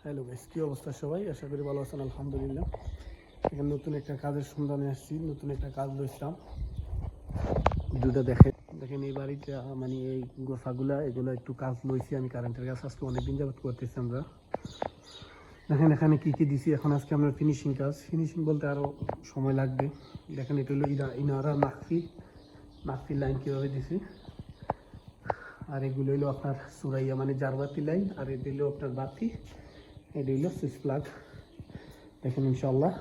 Hello guys, কি অবস্থা সবাই? আশা করি ভালো আছেন। আলহামদুলিল্লাহ। এখানে নতুন একটা কাজের সন্ধানে আসছি, নতুন একটা কাজ লইছিলাম। ভিডিওটা দেখেন এই বাড়িটা, মানে এই গোছাগুলা এগুলো একটু কাজ লইছি আমি। কারেন্টের কাজ আজকে অনেকদিন যাবত করতেছি আমরা। দেখেন এখানে কি কি দিছি। এখন আজকে আমরা ফিনিশিং বলতে আরও সময় লাগবে। দেখেন এটা হলো ইনারা মাকফি লাইন কীভাবে দিছি। আর এগুলো হলো আপনার সুরাইয়া মানে জারবাতি লাইন, আর এটা হলো আপনার বাতি, এটা হলো সুইচ প্লাগ। দেখেন ইনশাল্লাহ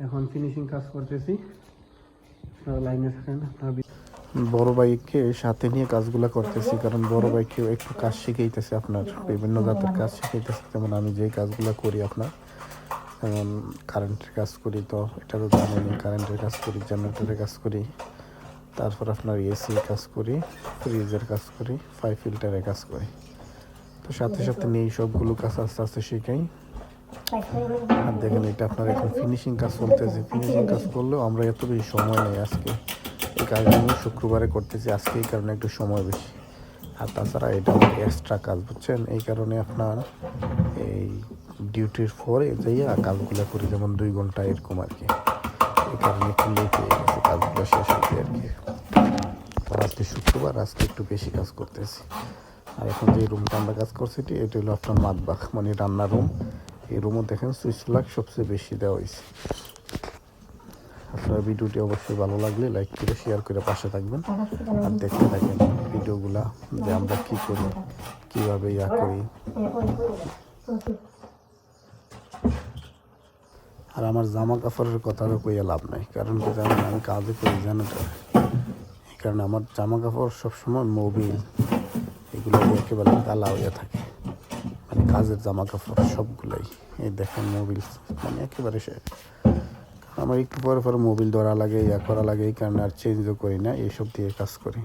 এখন ফিনিশিং কাজ করতেছি। আপনারা লাইনে থাকেন। আপনার বড় ভাইকে সাথে নিয়ে কাজগুলো করতেছি, কারণ বড় ভাইকেও একটু কাজ শিখাইতেছে, আপনার বিভিন্ন জাতের কাজ শিখাইতেছে। যেমন আমি যেই কাজগুলো করি আপনার, যেমন কারেন্টের কাজ করি, তো এটা তো জানেনি, কারেন্টের কাজ করি, জেনারেটরের কাজ করি, তারপর আপনার এসি কাজ করি, ফ্রিজের কাজ করি, পাইপ ফিল্টারের কাজ করি। তো সাথে সাথে নিয়ে সবগুলো কাজ আস্তে আস্তে শিখাই। আর দেখেন এটা আপনার এখন ফিনিশিং কাজ চলতেছে। ফিনিশিং কাজ করলেও আমরা এত বেশি সময় নেই আজকে। এই কাজটা আমি শুক্রবারে করতেছি আজকে, এই কারণে একটু সময় বেশি। আর তাছাড়া এটা আমার এক্সট্রা কাজ, বুঝছেন? এই কারণে আপনার এই ডিউটির পরে যাইয়া কাজগুলো করি, যেমন 2 ঘন্টা এরকম আর কি। এই কারণে একটু লেট হয়ে গেছে কাজগুলো শেষ হতে আর কি। আর আজকে শুক্রবার, আজকে একটু বেশি কাজ করতেছি। আর এখন যে রুমটা আমরা কাজ করছি এটা হলো আপনার মাতবাখ, মানে রান্নার রুম। এই রুমও দেখেন সুইচ প্লাগ সবচেয়ে বেশি দেওয়া হয়েছে। আপনার ভিডিওটি অবশ্যই ভালো লাগলে লাইক করে শেয়ার করে পাশে থাকবেন, আর দেখতে থাকেন ভিডিওগুলা যে আমরা কী করি, কীভাবে করি। আর আমার জামা কাপড়ের কথা তো কইয়া লাভ নাই, কারণ কি জানেন, আমি কাজে করি জেনারেটর। এই কারণে আমার জামা কাপড় সবসময় মোবিল এগুলো একেবারে কালা হইয়া থাকে, মানে কাজের জামা কাপড় সবগুলাই। এই দেখেন মোবিল মানে একেবারে শেষ। আমার একটু পরে পরে মোবিল ধরা লাগে, করা লাগে, এই কারণে আর চেঞ্জও করি না, এইসব দিয়ে কাজ করি।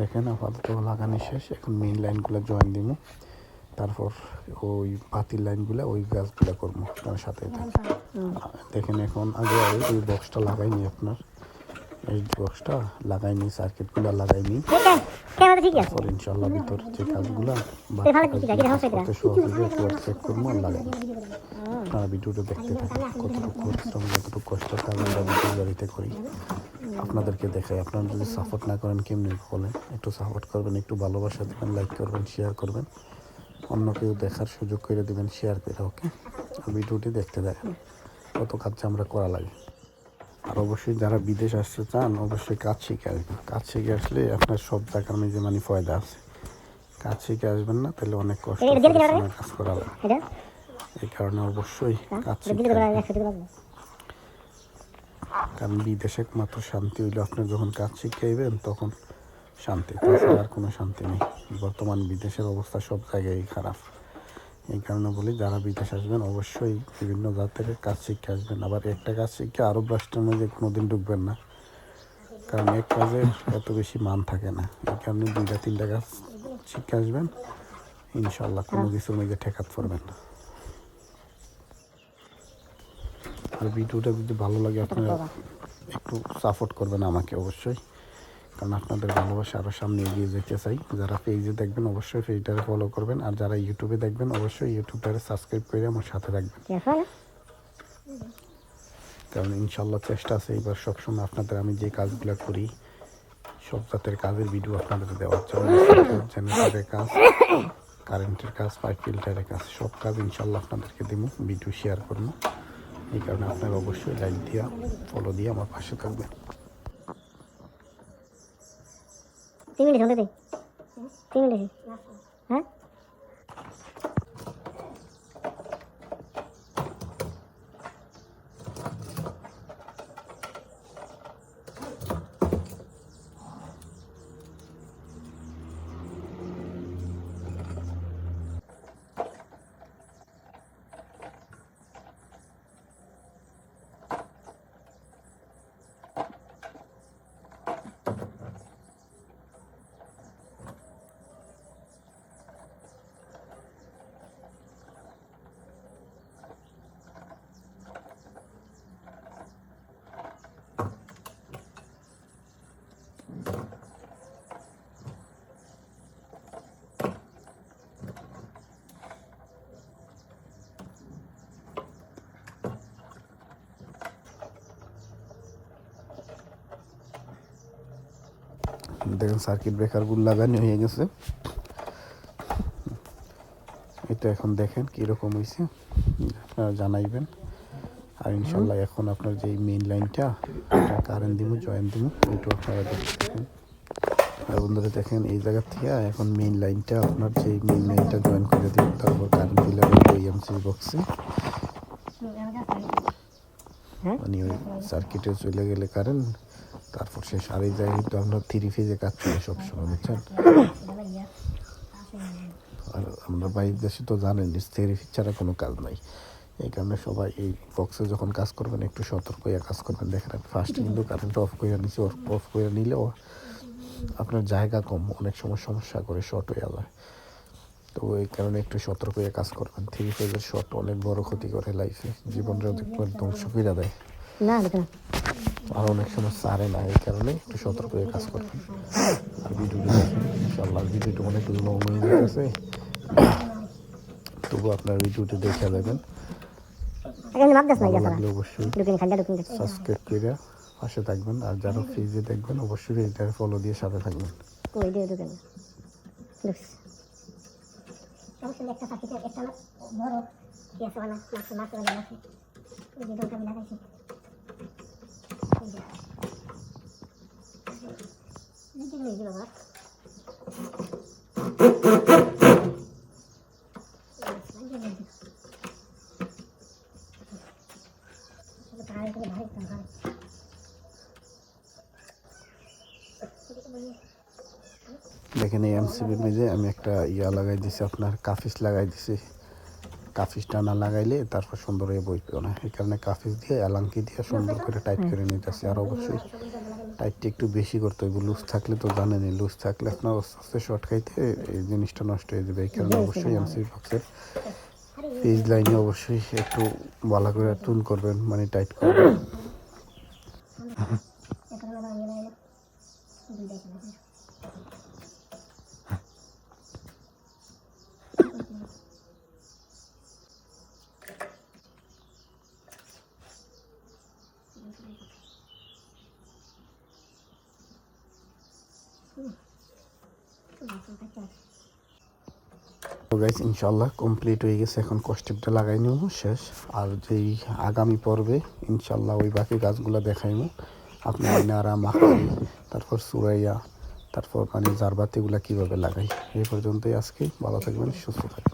দেখেন আপাতত লাগানো শেষ, এখন মেইন লাইনগুলো জয়েন দিব, তারপর ওই বাতির লাইনগুলো ওই গাছগুলো করবো। আপনার সাথে দেখেন এখন আগে ওই বক্সটা লাগাইনি, আপনার এই বক্সটা লাগাইনি, সার্কিটগুলো লাগাইনি। তারপর ইনশাল্লাহ ভিতর যে কাজগুলো করতে সহজে চেক করবো আর লাগাই। আপনারা ভিডিওটা দেখতে থাকেন, কতটুকু পরিশ্রম, কতটুকু কষ্টের কাজ আমরা ভিডিও বাড়িতে করি, আপনাদেরকে দেখাই। আপনারা যদি সাপোর্ট না করেন কেমনি বলেন? একটু সাপোর্ট করবেন, একটু ভালোবাসা দেবেন, লাইক করবেন, শেয়ার করবেন, অন্য কেউ দেখার সুযোগ করে দেবেন শেয়ার করে। ওকে, ভিডিওটি দেখতে দেখেন কত কাজ আমরা করা লাগে। আর অবশ্যই যারা বিদেশ আসতে চান অবশ্যই কাজ শিখে আসবেন। কাজ শিখে আসলে আপনার সব জায়গার মধ্যে মানে ফায়দা আছে। কাজ শিখে আসবেন না তাহলে অনেক কষ্ট কাজ করা লাগে। এই কারণে অবশ্যই কাজ শিখে আসবেন, কারণ বিদেশে মাত্র শান্তি হইলে আপনার যখন কাজ শিখে আইবেন তখন শান্তি, তাছাড়া আর কোনো শান্তি নেই। বর্তমান বিদেশের অবস্থা সব জায়গায় খারাপ। এই কারণে বলি যারা বিদেশ আসবেন অবশ্যই বিভিন্ন জাতের কাজ শিখে আসবেন। আবার একটা কাজ শিখে আরব রাষ্ট্রের মধ্যে কোনোদিন ঢুকবেন না, কারণ এক কাজের এত বেশি মান থাকে না। এই কারণে 2-3টা কাজ শিখে আসবেন, ইনশাল্লাহ কোনো কিছুর মধ্যে ঠেকাত পড়বেন না। আর ভিডিওটা যদি ভালো লাগে আপনারা একটু সাপোর্ট করবেন আমাকে অবশ্যই, কারণ আপনাদের ভালোবাসা আরও সামনে এগিয়ে যেতে চাই। যারা পেজে দেখবেন অবশ্যই পেজটারে ফলো করবেন, আর যারা ইউটিউবে দেখবেন অবশ্যই ইউটিউবটারে সাবস্ক্রাইব করে আমার সাথে রাখবেন, কারণ ইনশাল্লাহ চেষ্টা আছে এবার সবসময় আপনাদের আমি যে কাজগুলো করি সব জাতের কাজের ভিডিও আপনাদের দেওয়ার জন্য। জেনারেটরের কাজ, কারেন্টের কাজ, পাইপ ফিল্টারের কাজ, সব কাজ ইনশাল্লাহ আপনাদেরকে দিব, ভিডিও শেয়ার করবো। এই কারণে আপনারা অবশ্যই লাইক দিয়া ফলো দিয়ে আমার পাশে থাকবেন। 3 মিনিট হলে 3 মিনিট। হ্যাঁ দেখেন সার্কিট ব্রেকারগুলো লাগানো হয়ে গেছে। এটা এখন দেখেন কীরকম হয়েছে, আপনারা জানাইবেন। আর ইনশাল্লাহ এখন আপনার যে মেইন লাইনটা কারেন্ট দিব, জয়েন দিব, ওইটা আপনারা দেখেন। আর বন্ধুরা দেখেন এই জায়গা থেকে এখন মেইন লাইনটা আপনার যে মেইন লাইনটা জয়েন করে দিব, তারপর কারেন্ট বিল ওই এমসি বক্সে মানে ওই সার্কিটে চলে গেলে কারেন্ট, তারপর শেষ। আর এই জায়গায় তো আমরা 3 ফেজে কাজ করি সবসময়, বুঝছেন। আর আমরা বাইরের দেশে তো জানেন 3 ফেজ ছাড়া কোনো কাজ নাই। এই কারণে সবাই এই বক্সে যখন কাজ করবেন একটু সতর্ক হয়ে কাজ করবেন। দেখেন আমি ফার্স্ট কিন্তু কারেন্ট অফ করে নিচ্ছি, অফ করে নিলেও আপনার জায়গা কম, অনেক সময় সমস্যা করে, শর্ট হয়ে যায়। তো এই কারণে একটু সতর্ক হয়ে কাজ করবেন। 3 ফেজের শর্ট অনেক বড় ক্ষতি করে লাইফে, জীবনটা ধ্বংস করে দেয়। না দেখো না, আর অনেক সময় সারে না, এই কারণে একটু সতর্ক হয়ে কাজ করবেন। আর ভিডিওটি দেখেন, ইনশাআল্লাহ ভিডিওটি অনেক লং হয়ে যেতেছে, তবু আপনার ভিডিওটি দেখে দেবেন। এখানে মাপ দাস না, ভালো গেছে লাগলে অবশ্যই ঢুকিনি খালটা ঢুকিনি সাবস্ক্রাইব করে পাশে থাকবেন। আর যারা পেজে দেখবেন অবশ্যই পেজটা ফলো দিয়ে সাথে থাকবেন। কই দিয়ে ঢুকিনি ঢুকস সমস্যা একটা সাথে একটা বড় কি আছে না মাছ লাগে আছে এই যে দোকান লাগাইছি এই যে নিয়ে বাবা দেখেন এই এমসিবির মেঝে আমি একটা লাগাই দিছি, আপনার কাফিস লাগাই দিছি। কাফিসটা না লাগাইলে তারপর সুন্দর হয়ে বইবেও না, এই কারণে কাফিস দিয়ে এলাঙ্কি দিয়ে সুন্দর করে টাইট করে নিতেছি। আর অবশ্যই টাইটটা একটু বেশি করতে হবে, লুজ থাকলে তো জানেনই, লুজ থাকলে আপনার আস্তে আস্তে শর্ট খাইতে এই জিনিসটা নষ্ট হয়ে যাবে। এই কারণে অবশ্যই এমসিবি বক্সের পেজ লাইনে অবশ্যই একটু ভালো করে টুন করবেন, মানে টাইট করবেন। তো গাইস ইনশাল্লাহ কমপ্লিট হয়ে গেছে, এখন কস্টেপটা লাগাই নেব, শেষ। আর যেই আগামী পর্বে ইনশাল্লাহ ওই বাকি গাছগুলো দেখাইব, আপনার নারা মাখারি, তারপর সুরাইয়া, তারপর মানে জারবাতিগুলো কীভাবে লাগাই। এই পর্যন্তই আজকে, ভালো থাকবেন, সুস্থ থাকবেন।